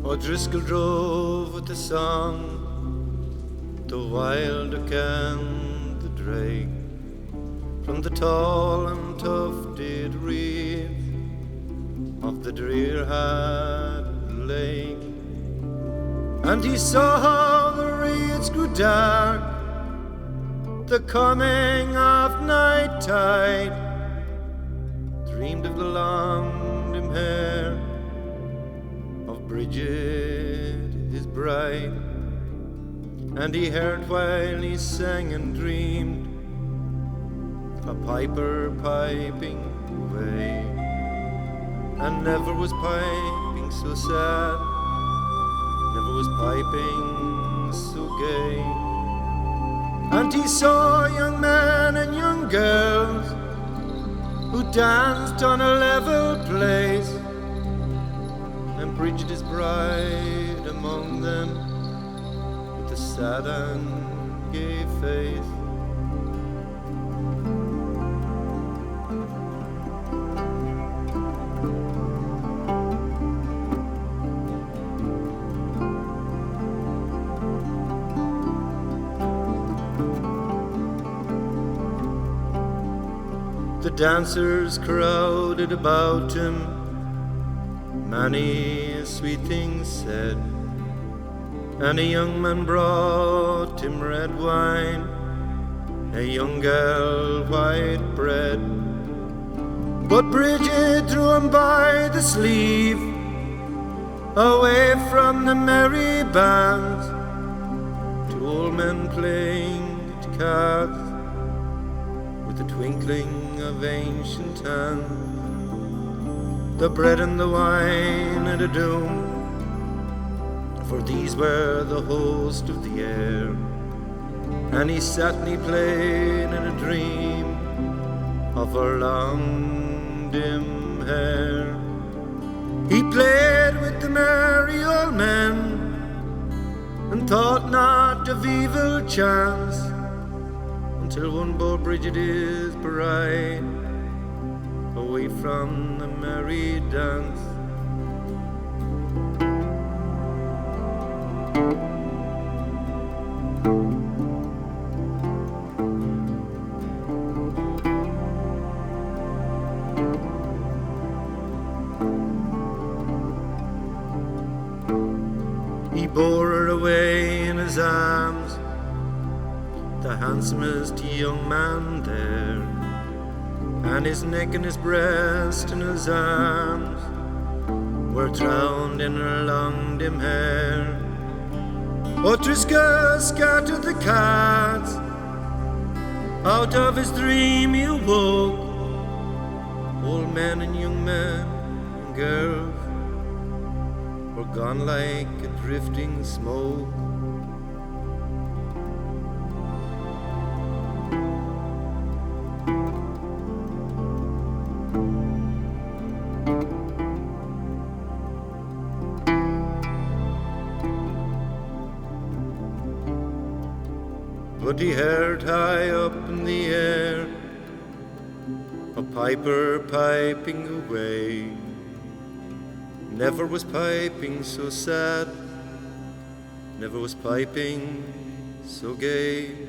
O'Driscoll drove with the song, the wild duck and the drake, from the tall and tufted reeds of the drear-hat lake. And he saw how the reeds grew dark, the coming of night tide, dreamed of the long dim hair of Bridget, his bride. And he heard while he sang and dreamed a piper piping away, and never was piping so sad, never was piping so gay. And he saw young men and young girls who danced on a level place, and Bridget, his bride, among them, with a sad and gay face. The dancers crowded about him, many a sweet thing said, and a young man brought him red wine, a young girl white bread. But Bridget drew him by the sleeve, away from the merry bands, to old men playing at cards, the twinkling of ancient hands, the bread and the wine and a doom, for these were the host of the air. And he sat and he played in a dream of her long dim hair. He played with the merry old men and thought not of evil chance, until one bore Bridget, his bride, away from the merry dance. He bore her away in his arms, the handsomest young man there, and his neck and his breast and his arms were drowned in her long dim hair. O'Driscoll scattered the cards, out of his dream he awoke. Old men and young men and girls were gone like a drifting smoke. But he heard high up in the air a piper piping away. Never was piping so sad, never was piping so gay.